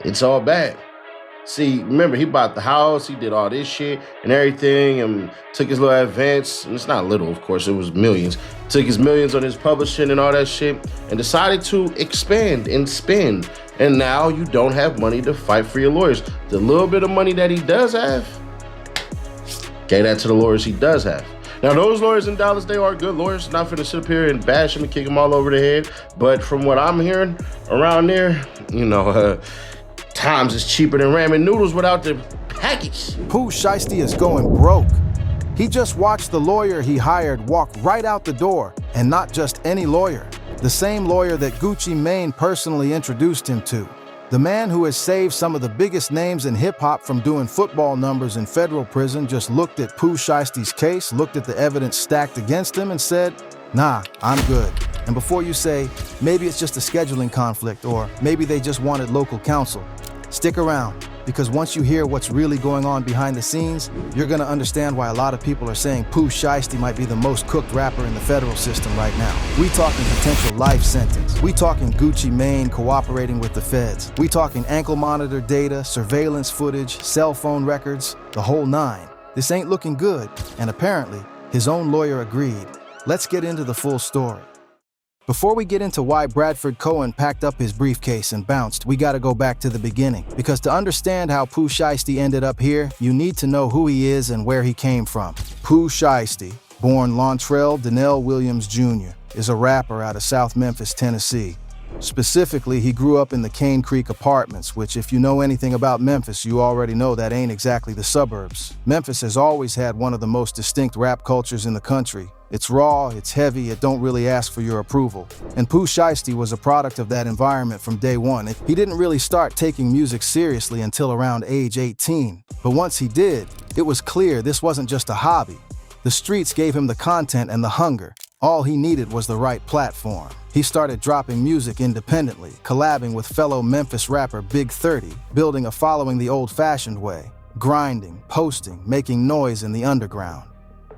It's all bad. See, remember, he bought the house, he did all this shit and everything, and took his little advance, and it's not little, of course, it was millions. Took his millions on his publishing and all that shit, and decided to expand and spend. And now you don't have money to fight for your lawyers. The little bit of money that he does have, gave that to the lawyers he does have. Now, those lawyers in Dallas, they are good lawyers. Not finna sit up here and bash him and kick him all over the head. But from what I'm hearing around there, times is cheaper than ramen noodles without the package. Pooh Shiesty is going broke. He just watched the lawyer he hired walk right out the door, and not just any lawyer. The same lawyer that Gucci Mane personally introduced him to. The man who has saved some of the biggest names in hip-hop from doing football numbers in federal prison just looked at Pooh Shiesty's case, looked at the evidence stacked against him, and said, "Nah, I'm good." And before you say, maybe it's just a scheduling conflict, or maybe they just wanted local counsel, stick around, because once you hear what's really going on behind the scenes, you're gonna understand why a lot of people are saying Pooh Shiesty might be the most cooked rapper in the federal system right now. We talking potential life sentence. We talking Gucci Mane cooperating with the feds. We talking ankle monitor data, surveillance footage, cell phone records, the whole nine. This ain't looking good, and apparently, his own lawyer agreed. Let's get into the full story. Before we get into why Bradford Cohen packed up his briefcase and bounced, we gotta go back to the beginning. Because to understand how Pooh Shiesty ended up here, you need to know who he is and where he came from. Pooh Shiesty, born Lontrell Donnell Williams Jr., is a rapper out of South Memphis, Tennessee. Specifically, he grew up in the Cane Creek Apartments, which if you know anything about Memphis, you already know that ain't exactly the suburbs. Memphis has always had one of the most distinct rap cultures in the country. It's raw, it's heavy, it don't really ask for your approval. And Pooh Shiesty was a product of that environment from day one. He didn't really start taking music seriously until around age 18. But once he did, it was clear this wasn't just a hobby. The streets gave him the content and the hunger. All he needed was the right platform. He started dropping music independently, collabing with fellow Memphis rapper Big 30, building a following the old-fashioned way, grinding, posting, making noise in the underground.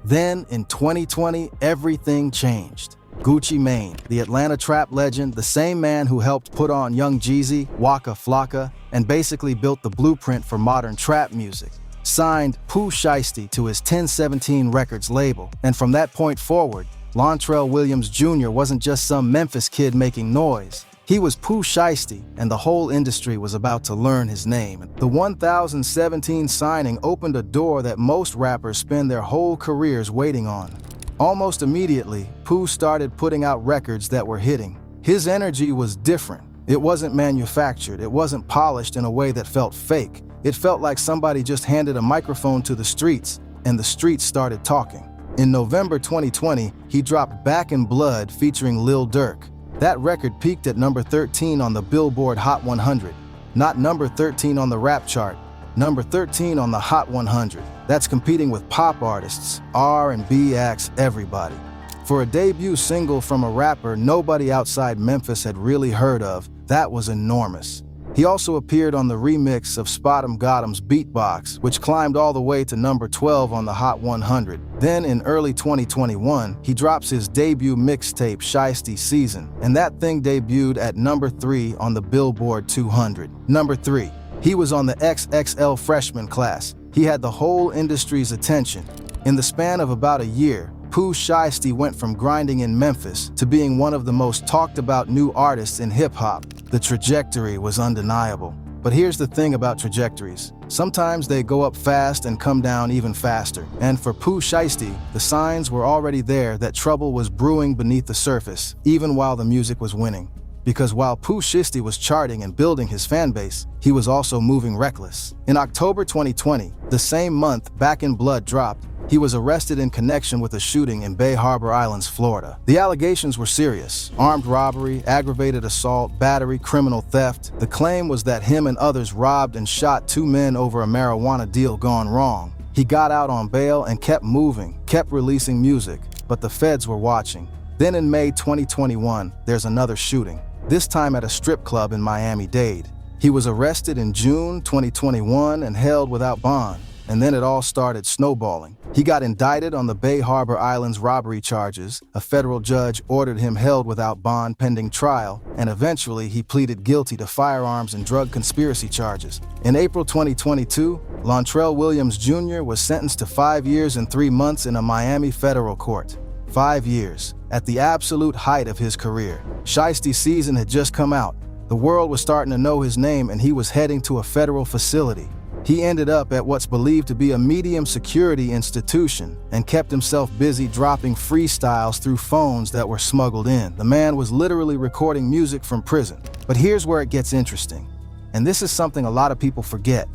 Then, in 2020, everything changed. Gucci Mane, the Atlanta trap legend, the same man who helped put on Young Jeezy, Waka Flocka, and basically built the blueprint for modern trap music, signed Pooh Shiesty to his 1017 Records label. And from that point forward, Lontrell Williams Jr. wasn't just some Memphis kid making noise. He was Pooh Shiesty, and the whole industry was about to learn his name. The 1017 signing opened a door that most rappers spend their whole careers waiting on. Almost immediately, Pooh started putting out records that were hitting. His energy was different. It wasn't manufactured. It wasn't polished in a way that felt fake. It felt like somebody just handed a microphone to the streets, and the streets started talking. In November 2020, he dropped Back in Blood featuring Lil Durk. That record peaked at number 13 on the Billboard Hot 100. Not number 13 on the rap chart, number 13 on the Hot 100. That's competing with pop artists, R&B acts, everybody. For a debut single from a rapper nobody outside Memphis had really heard of, that was enormous. He also appeared on the remix of Spot'em Got'em's Beatbox, which climbed all the way to number 12 on the Hot 100. Then in early 2021, he drops his debut mixtape Shiesty Season, and that thing debuted at number 3 on the Billboard 200. Number 3, he was on the XXL freshman class. He had the whole industry's attention. In the span of about a year, Pooh Shiesty went from grinding in Memphis to being one of the most talked about new artists in hip-hop. The trajectory was undeniable. But here's the thing about trajectories. Sometimes they go up fast and come down even faster. And for Pooh Shiesty, the signs were already there that trouble was brewing beneath the surface, even while the music was winning. Because while Pooh Shiesty was charting and building his fan base, he was also moving reckless. In October 2020, the same month Back in Blood dropped, he was arrested in connection with a shooting in Bay Harbor Islands, Florida. The allegations were serious: armed robbery, aggravated assault, battery, criminal theft. The claim was that him and others robbed and shot 2 men over a marijuana deal gone wrong. He got out on bail and kept moving, kept releasing music, but the feds were watching. Then in May 2021, there's another shooting, this time at a strip club in Miami-Dade. He was arrested in June 2021 and held without bond. and then it all started snowballing. He got indicted on the Bay Harbor Islands robbery charges. A federal judge ordered him held without bond pending trial, and eventually he pleaded guilty to firearms and drug conspiracy charges. In April 2022, Lontrell Williams Jr. was sentenced to 5 years and 3 months in a Miami federal court. 5 years, at the absolute height of his career. Shiesty season had just come out. The world was starting to know his name, and he was heading to a federal facility. He ended up at what's believed to be a medium security institution and kept himself busy dropping freestyles through phones that were smuggled in. The man was literally recording music from prison. But here's where it gets interesting, and this is something a lot of people forget.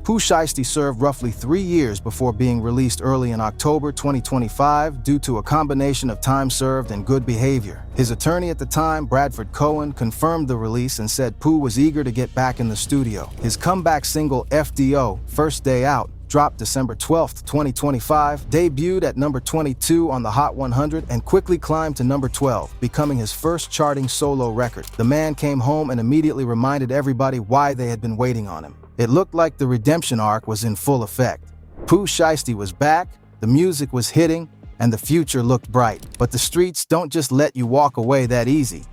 Pooh Shiesty served roughly 3 years before being released early in October 2025 due to a combination of time served and good behavior. His attorney at the time, Bradford Cohen, confirmed the release and said Pooh was eager to get back in the studio. His comeback single, FDO, First Day Out, dropped December 12, 2025, debuted at number 22 on the Hot 100 and quickly climbed to number 12, becoming his first charting solo record. The man came home and immediately reminded everybody why they had been waiting on him. It looked like the redemption arc was in full effect. Pooh Shiesty was back, the music was hitting, and the future looked bright. But the streets don't just let you walk away that easy.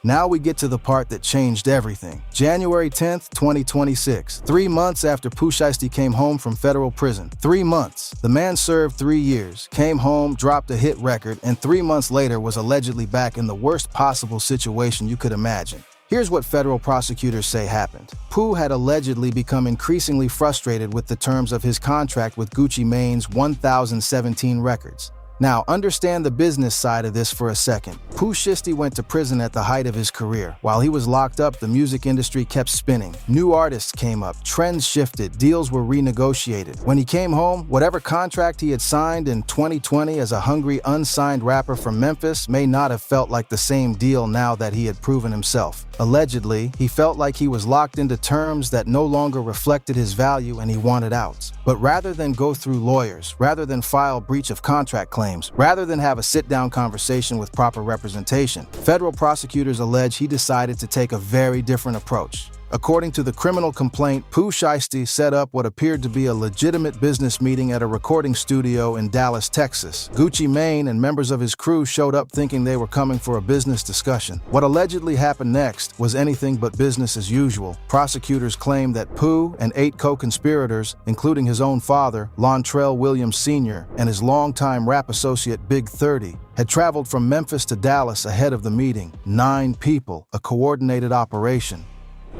Now we get to the part that changed everything. January 10th, 2026. 3 months after Pooh Shiesty came home from federal prison. 3 months. The man served 3 years, came home, dropped a hit record, and 3 months later was allegedly back in the worst possible situation you could imagine. Here's what federal prosecutors say happened. Pooh had allegedly become increasingly frustrated with the terms of his contract with Gucci Mane's 1017 Records. Now, understand the business side of this for a second. Pooh Shiesty went to prison at the height of his career. While he was locked up, the music industry kept spinning. New artists came up, trends shifted, deals were renegotiated. When he came home, whatever contract he had signed in 2020 as a hungry, unsigned rapper from Memphis may not have felt like the same deal now that he had proven himself. Allegedly, he felt like he was locked into terms that no longer reflected his value and he wanted outs. But rather than go through lawyers, rather than file breach of contract claims, rather than have a sit-down conversation with proper representation, federal prosecutors allege he decided to take a very different approach. According to the criminal complaint, Pooh Shiesty set up what appeared to be a legitimate business meeting at a recording studio in Dallas, Texas. Gucci Mane and members of his crew showed up thinking they were coming for a business discussion. What allegedly happened next was anything but business as usual. Prosecutors claim that Pooh and 8 co-conspirators, including his own father, Lontrell Williams Sr., and his longtime rap associate Big 30, had traveled from Memphis to Dallas ahead of the meeting. 9 people, a coordinated operation.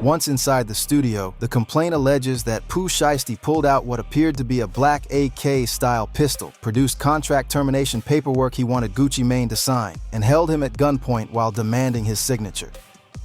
Once inside the studio, the complaint alleges that Pooh Shiesty pulled out what appeared to be a black AK-style pistol, produced contract termination paperwork he wanted Gucci Mane to sign, and held him at gunpoint while demanding his signature.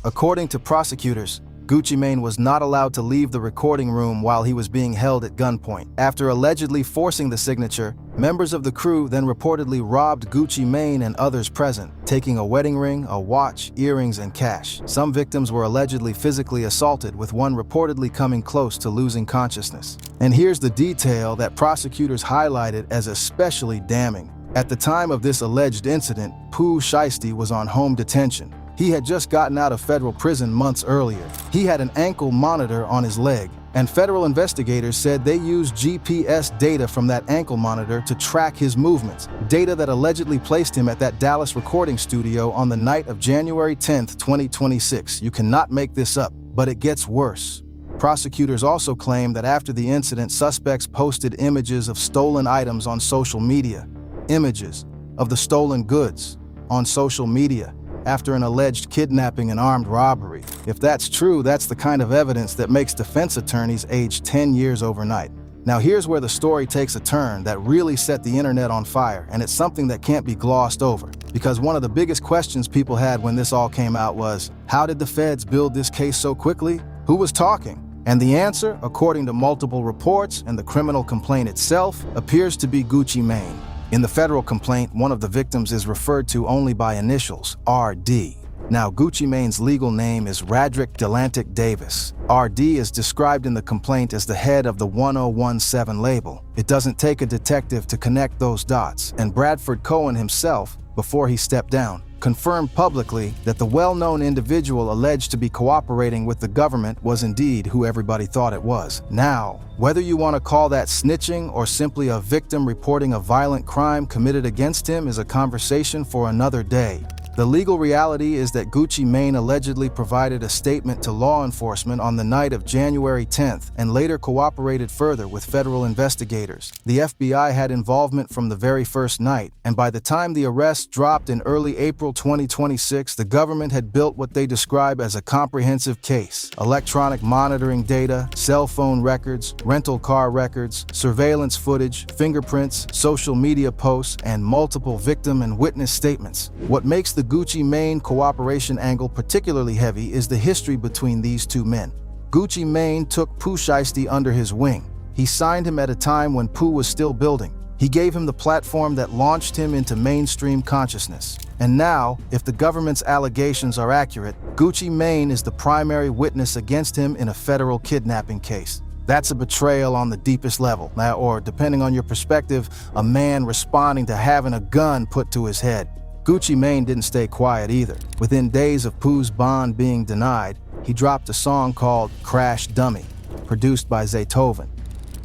According to prosecutors, Gucci Mane was not allowed to leave the recording room while he was being held at gunpoint. After allegedly forcing the signature, members of the crew then reportedly robbed Gucci Mane and others present, taking a wedding ring, a watch, earrings, and cash. Some victims were allegedly physically assaulted, with one reportedly coming close to losing consciousness. And here's the detail that prosecutors highlighted as especially damning. At the time of this alleged incident, Pooh Shiesty was on home detention. He had just gotten out of federal prison months earlier. He had an ankle monitor on his leg, and federal investigators said they used GPS data from that ankle monitor to track his movements, data that allegedly placed him at that Dallas recording studio on the night of January 10, 2026. You cannot make this up, but it gets worse. Prosecutors also claim that after the incident, suspects posted images of stolen items on social media. Images of the stolen goods on social media after an alleged kidnapping and armed robbery. If that's true, that's the kind of evidence that makes defense attorneys age 10 years overnight. Now here's where the story takes a turn that really set the internet on fire, and it's something that can't be glossed over. Because one of the biggest questions people had when this all came out was, how did the feds build this case so quickly? Who was talking? And the answer, according to multiple reports and the criminal complaint itself, appears to be Gucci Mane. In the federal complaint, one of the victims is referred to only by initials, RD. Now, Gucci Mane's legal name is Radrick Delantic Davis. RD is described in the complaint as the head of the 1017 label. It doesn't take a detective to connect those dots, and Bradford Cohen himself, before he stepped down, confirmed publicly that the well-known individual alleged to be cooperating with the government was indeed who everybody thought it was. Now, whether you want to call that snitching or simply a victim reporting a violent crime committed against him is a conversation for another day. The legal reality is that Gucci Mane allegedly provided a statement to law enforcement on the night of January 10th and later cooperated further with federal investigators. The FBI had involvement from the very first night, and by the time the arrest dropped in early April 2026, the government had built what they describe as a comprehensive case. Electronic monitoring data, cell phone records, rental car records, surveillance footage, fingerprints, social media posts, and multiple victim and witness statements. What makes the Gucci Mane cooperation angle particularly heavy is the history between these two men. Gucci Mane took Pooh Shiesty under his wing. He signed him at a time when Pooh was still building. He gave him the platform that launched him into mainstream consciousness. And now, if the government's allegations are accurate, Gucci Mane is the primary witness against him in a federal kidnapping case. That's a betrayal on the deepest level, or depending on your perspective, a man responding to having a gun put to his head. Gucci Mane didn't stay quiet either. Within days of Pooh's bond being denied, he dropped a song called Crash Dummy, produced by Zaytoven.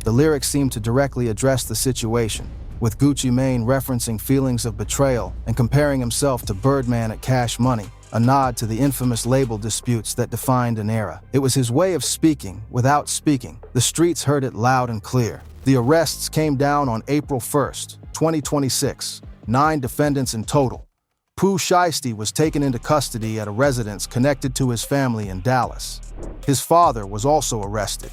The lyrics seem to directly address the situation, with Gucci Mane referencing feelings of betrayal and comparing himself to Birdman at Cash Money, a nod to the infamous label disputes that defined an era. It was his way of speaking without speaking. The streets heard it loud and clear. The arrests came down on April 1st, 2026, 9 defendants in total. Pooh Shiesty was taken into custody at a residence connected to his family in Dallas. His father was also arrested.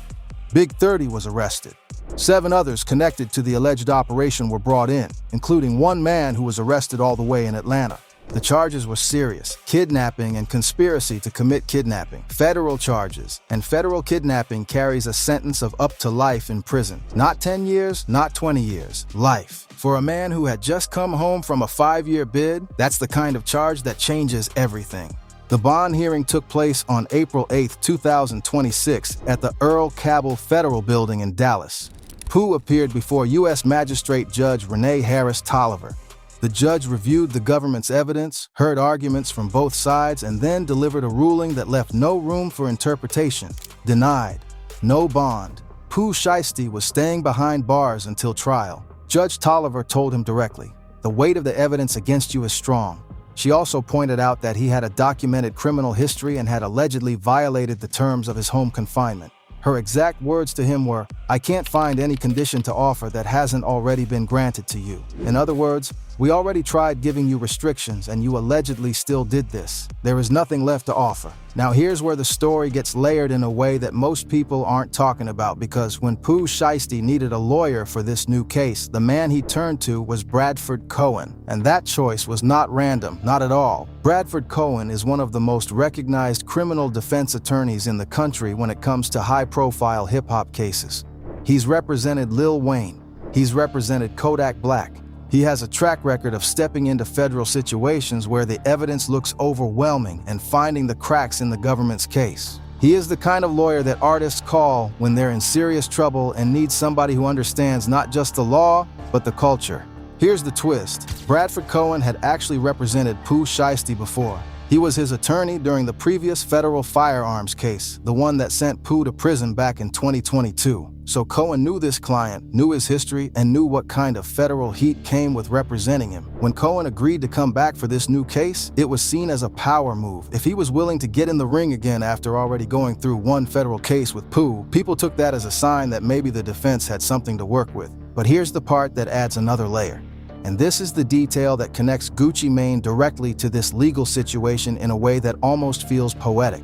Big 30 was arrested. 7 others connected to the alleged operation were brought in, including one man who was arrested all the way in Atlanta. The charges were serious: kidnapping and conspiracy to commit kidnapping. Federal charges, and federal kidnapping carries a sentence of up to life in prison. Not 10 years, not 20 years, life. For a man who had just come home from a 5-year bid, that's the kind of charge that changes everything. The bond hearing took place on April 8, 2026 at the Earl Cabell Federal Building in Dallas. Pooh appeared before U.S. Magistrate Judge Renee Harris Tolliver. The judge reviewed the government's evidence, heard arguments from both sides, and then delivered a ruling that left no room for interpretation. Denied. No bond. Pooh Shiesty was staying behind bars until trial. Judge Tolliver told him directly, "The weight of the evidence against you is strong." She also pointed out that he had a documented criminal history and had allegedly violated the terms of his home confinement. Her exact words to him were, "I can't find any condition to offer that hasn't already been granted to you." In other words, "We already tried giving you restrictions and you allegedly still did this. There is nothing left to offer." Now here's where the story gets layered in a way that most people aren't talking about, because when Pooh Shiesty needed a lawyer for this new case, the man he turned to was Bradford Cohen. And that choice was not random, not at all. Bradford Cohen is one of the most recognized criminal defense attorneys in the country when it comes to high-profile hip-hop cases. He's represented Lil Wayne. He's represented Kodak Black. He has a track record of stepping into federal situations where the evidence looks overwhelming and finding the cracks in the government's case. He is the kind of lawyer that artists call when they're in serious trouble and need somebody who understands not just the law, but the culture. Here's the twist. Bradford Cohen had actually represented Pooh Shiesty before. He was his attorney during the previous federal firearms case, the one that sent Pooh to prison back in 2022. So Cohen knew this client, knew his history, and knew what kind of federal heat came with representing him. When Cohen agreed to come back for this new case, it was seen as a power move. If he was willing to get in the ring again after already going through one federal case with Pooh, people took that as a sign that maybe the defense had something to work with. But here's the part that adds another layer. And this is the detail that connects Gucci Mane directly to this legal situation in a way that almost feels poetic.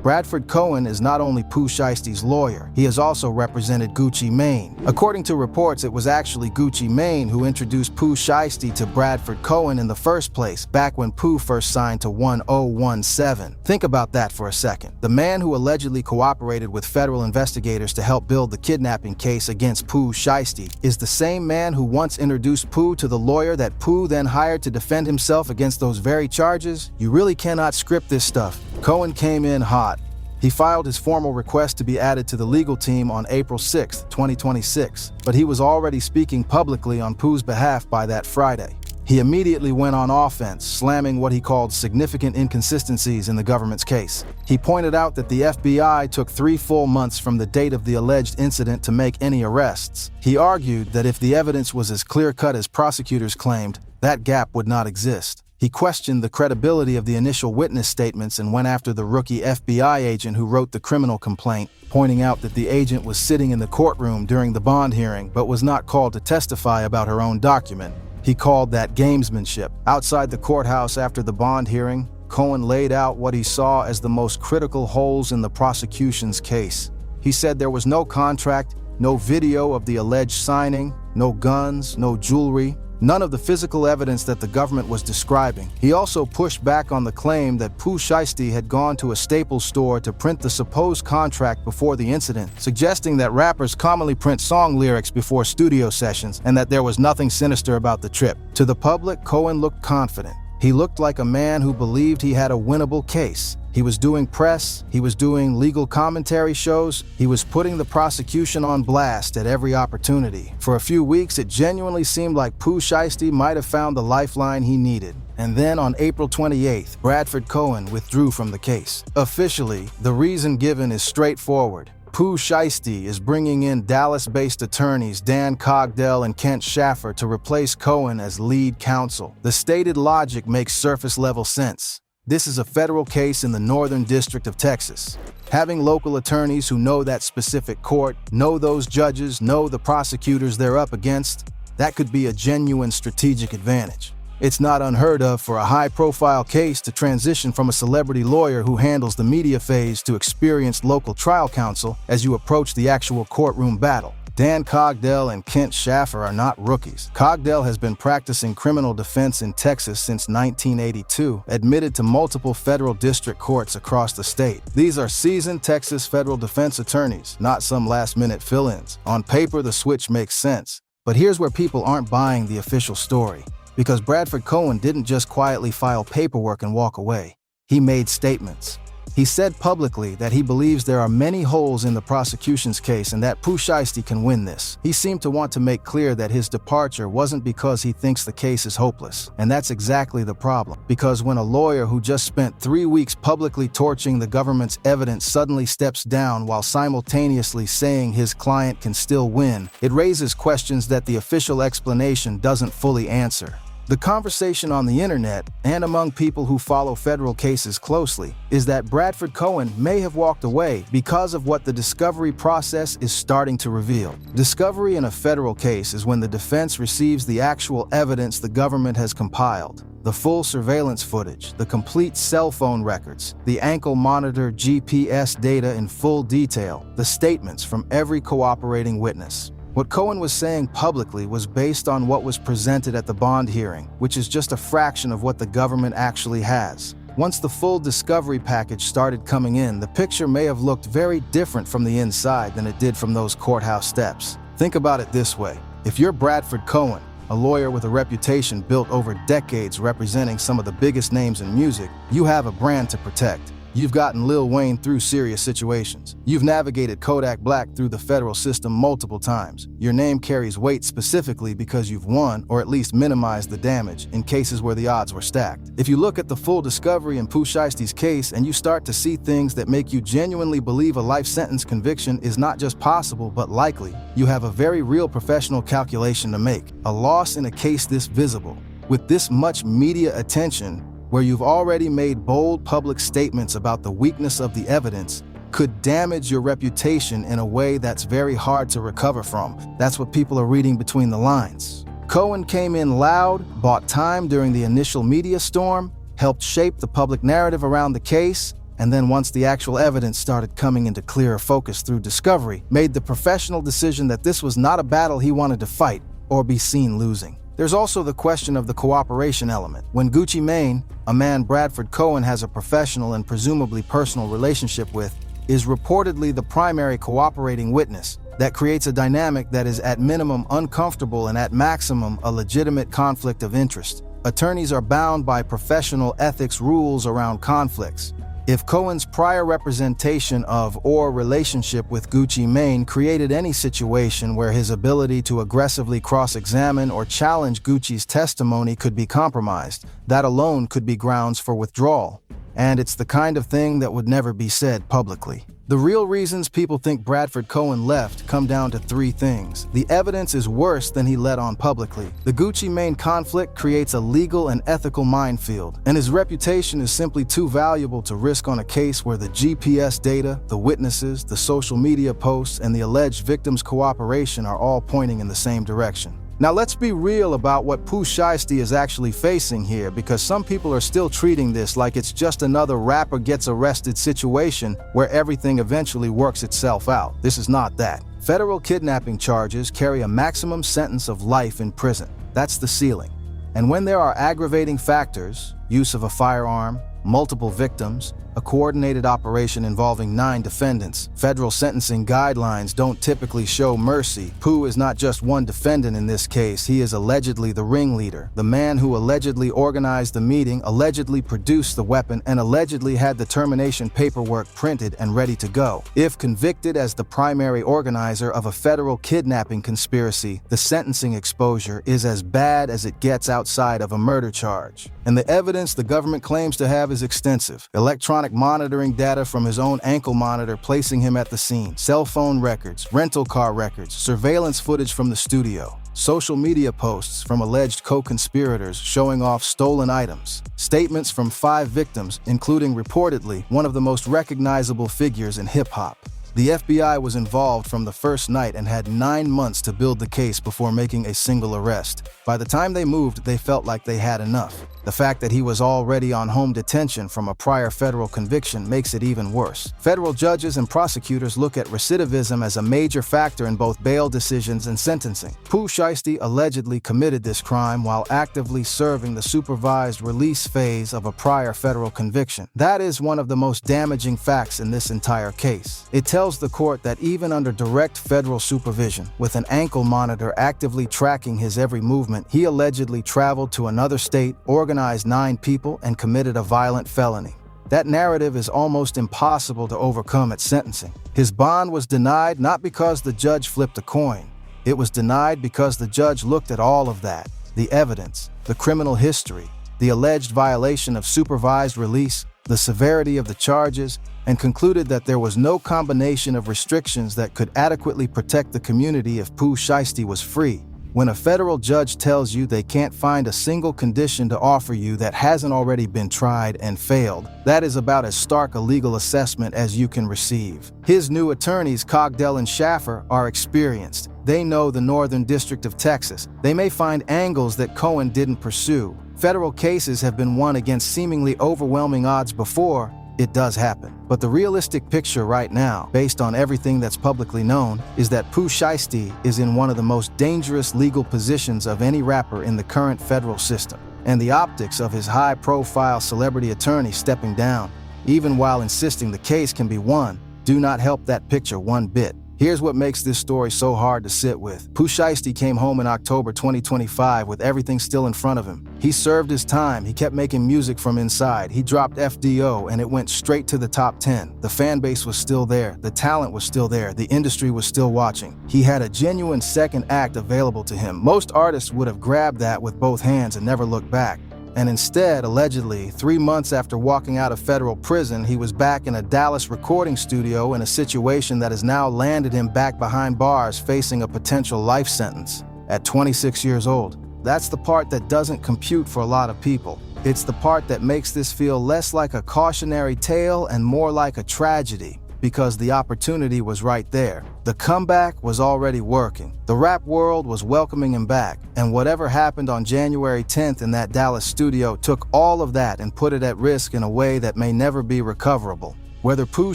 Bradford Cohen is not only Pooh Shiesty's lawyer, he has also represented Gucci Mane. According to reports, it was actually Gucci Mane who introduced Pooh Shiesty to Bradford Cohen in the first place, back when Pooh first signed to 1017. Think about that for a second. The man who allegedly cooperated with federal investigators to help build the kidnapping case against Pooh Shiesty is the same man who once introduced Pooh to the lawyer that Pooh then hired to defend himself against those very charges. You really cannot script this stuff. Cohen came in hot. He filed his formal request to be added to the legal team on April 6, 2026, but he was already speaking publicly on Pooh's behalf by that Friday. He immediately went on offense, slamming what he called significant inconsistencies in the government's case. He pointed out that the FBI took 3 full months from the date of the alleged incident to make any arrests. He argued that if the evidence was as clear-cut as prosecutors claimed, that gap would not exist. He questioned the credibility of the initial witness statements and went after the rookie FBI agent who wrote the criminal complaint, pointing out that the agent was sitting in the courtroom during the bond hearing but was not called to testify about her own document. He called that gamesmanship. Outside the courthouse after the bond hearing, Cohen laid out what he saw as the most critical holes in the prosecution's case. He said there was no contract, no video of the alleged signing, no guns, no jewelry, none of the physical evidence that the government was describing. He also pushed back on the claim that Pooh Shiesty had gone to a Staples store to print the supposed contract before the incident, suggesting that rappers commonly print song lyrics before studio sessions and that there was nothing sinister about the trip. To the public, Cohen looked confident. He looked like a man who believed he had a winnable case. He was doing press, he was doing legal commentary shows, he was putting the prosecution on blast at every opportunity. For a few weeks, it genuinely seemed like Pooh Shiesty might have found the lifeline he needed. And then on April 28th, Bradford Cohen withdrew from the case. Officially, the reason given is straightforward. Pooh Shiesty is bringing in Dallas-based attorneys Dan Cogdell and Kent Schaffer to replace Cohen as lead counsel. The stated logic makes surface-level sense. This is a federal case in the Northern District of Texas. Having local attorneys who know that specific court, know those judges, know the prosecutors they're up against, that could be a genuine strategic advantage. It's not unheard of for a high-profile case to transition from a celebrity lawyer who handles the media phase to experienced local trial counsel as you approach the actual courtroom battle. Dan Cogdell and Kent Schaffer are not rookies. Cogdell has been practicing criminal defense in Texas since 1982, admitted to multiple federal district courts across the state. These are seasoned Texas federal defense attorneys, not some last-minute fill-ins. On paper, the switch makes sense. But here's where people aren't buying the official story. Because Bradford Cohen didn't just quietly file paperwork and walk away. He made statements. He said publicly that he believes there are many holes in the prosecution's case and that Pooh Shiesty can win this. He seemed to want to make clear that his departure wasn't because he thinks the case is hopeless. And that's exactly the problem. Because when a lawyer who just spent 3 weeks publicly torching the government's evidence suddenly steps down while simultaneously saying his client can still win, it raises questions that the official explanation doesn't fully answer. The conversation on the internet, and among people who follow federal cases closely, is that Bradford Cohen may have walked away because of what the discovery process is starting to reveal. Discovery in a federal case is when the defense receives the actual evidence the government has compiled. The full surveillance footage, the complete cell phone records, the ankle monitor GPS data in full detail, the statements from every cooperating witness. What Cohen was saying publicly was based on what was presented at the bond hearing, which is just a fraction of what the government actually has. Once the full discovery package started coming in, the picture may have looked very different from the inside than it did from those courthouse steps. Think about it this way. If you're Bradford Cohen, a lawyer with a reputation built over decades representing some of the biggest names in music, you have a brand to protect. You've gotten Lil Wayne through serious situations. You've navigated Kodak Black through the federal system multiple times. Your name carries weight specifically because you've won, or at least minimized the damage, in cases where the odds were stacked. If you look at the full discovery in Pooh Shiesty's case and you start to see things that make you genuinely believe a life sentence conviction is not just possible but likely, you have a very real professional calculation to make. A loss in a case this visible, with this much media attention, where you've already made bold public statements about the weakness of the evidence, could damage your reputation in a way that's very hard to recover from. That's what people are reading between the lines. Cohen came in loud, bought time during the initial media storm, helped shape the public narrative around the case, and then once the actual evidence started coming into clearer focus through discovery, made the professional decision that this was not a battle he wanted to fight or be seen losing. There's also the question of the cooperation element. When Gucci Mane, a man Bradford Cohen has a professional and presumably personal relationship with, is reportedly the primary cooperating witness, that creates a dynamic that is at minimum uncomfortable and at maximum a legitimate conflict of interest. Attorneys are bound by professional ethics rules around conflicts. If Cohen's prior representation of or relationship with Gucci Mane created any situation where his ability to aggressively cross-examine or challenge Gucci's testimony could be compromised, that alone could be grounds for withdrawal. And it's the kind of thing that would never be said publicly. The real reasons people think Bradford Cohen left come down to three things. The evidence is worse than he let on publicly. The Gucci Mane conflict creates a legal and ethical minefield, and his reputation is simply too valuable to risk on a case where the GPS data, the witnesses, the social media posts, and the alleged victims' cooperation are all pointing in the same direction. Now let's be real about what Pooh Shiesty is actually facing here, because some people are still treating this like it's just another rapper gets arrested situation where everything eventually works itself out. This is not that. Federal kidnapping charges carry a maximum sentence of life in prison. That's the ceiling. And when there are aggravating factors, use of a firearm, multiple victims, a coordinated operation involving 9 defendants, federal sentencing guidelines don't typically show mercy. Pooh is not just one defendant in this case, he is allegedly the ringleader, the man who allegedly organized the meeting, allegedly produced the weapon, and allegedly had the termination paperwork printed and ready to go. If convicted as the primary organizer of a federal kidnapping conspiracy, the sentencing exposure is as bad as it gets outside of a murder charge. And the evidence the government claims to have is extensive. Electronic monitoring data from his own ankle monitor placing him at the scene, cell phone records, rental car records, surveillance footage from the studio, social media posts from alleged co-conspirators showing off stolen items, statements from 5 victims, including reportedly one of the most recognizable figures in hip-hop. The FBI was involved from the first night and had 9 months to build the case before making a single arrest. By the time they moved, they felt like they had enough. The fact that he was already on home detention from a prior federal conviction makes it even worse. Federal judges and prosecutors look at recidivism as a major factor in both bail decisions and sentencing. Pooh Shiesty allegedly committed this crime while actively serving the supervised release phase of a prior federal conviction. That is one of the most damaging facts in this entire case. It tells the court that even under direct federal supervision, with an ankle monitor actively tracking his every movement, he allegedly traveled to another state, organized 9 people, and committed a violent felony. That narrative is almost impossible to overcome at sentencing. His bond was denied not because the judge flipped a coin. It was denied because the judge looked at all of that, the evidence, the criminal history, the alleged violation of supervised release, the severity of the charges, and concluded that there was no combination of restrictions that could adequately protect the community if Pooh Shiesty was free. When a federal judge tells you they can't find a single condition to offer you that hasn't already been tried and failed, that is about as stark a legal assessment as you can receive. His new attorneys, Cogdell and Schaffer, are experienced. They know the Northern District of Texas. They may find angles that Cohen didn't pursue. Federal cases have been won against seemingly overwhelming odds before. It does happen. But the realistic picture right now, based on everything that's publicly known, is that Pooh Shiesty is in one of the most dangerous legal positions of any rapper in the current federal system. And the optics of his high-profile celebrity attorney stepping down, even while insisting the case can be won, do not help that picture one bit. Here's what makes this story so hard to sit with. Pooh Shiesty came home in October 2025 with everything still in front of him. He served his time, he kept making music from inside, he dropped FDO and it went straight to the top 10. The fan base was still there, the talent was still there, the industry was still watching. He had a genuine second act available to him. Most artists would have grabbed that with both hands and never looked back. And instead, allegedly, 3 months after walking out of federal prison, he was back in a Dallas recording studio in a situation that has now landed him back behind bars facing a potential life sentence at 26 years old. That's the part that doesn't compute for a lot of people. It's the part that makes this feel less like a cautionary tale and more like a tragedy, because the opportunity was right there. The comeback was already working. The rap world was welcoming him back, and whatever happened on January 10th in that Dallas studio took all of that and put it at risk in a way that may never be recoverable. Whether Pooh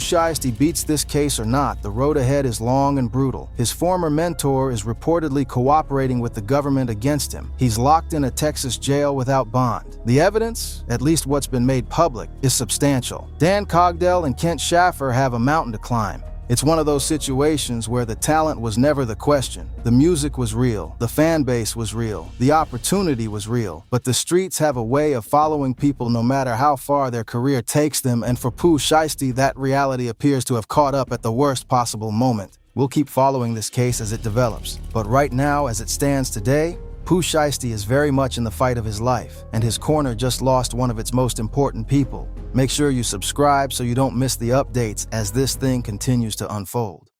Shiesty beats this case or not, the road ahead is long and brutal. His former mentor is reportedly cooperating with the government against him. He's locked in a Texas jail without bond. The evidence, at least what's been made public, is substantial. Dan Cogdell and Kent Schaffer have a mountain to climb. It's one of those situations where the talent was never the question. The music was real, the fan base was real, the opportunity was real, but the streets have a way of following people no matter how far their career takes them, and for Pooh Shiesty, that reality appears to have caught up at the worst possible moment. We'll keep following this case as it develops, but right now, as it stands today, Pooh Shiesty is very much in the fight of his life, and his corner just lost one of its most important people. Make sure you subscribe so you don't miss the updates as this thing continues to unfold.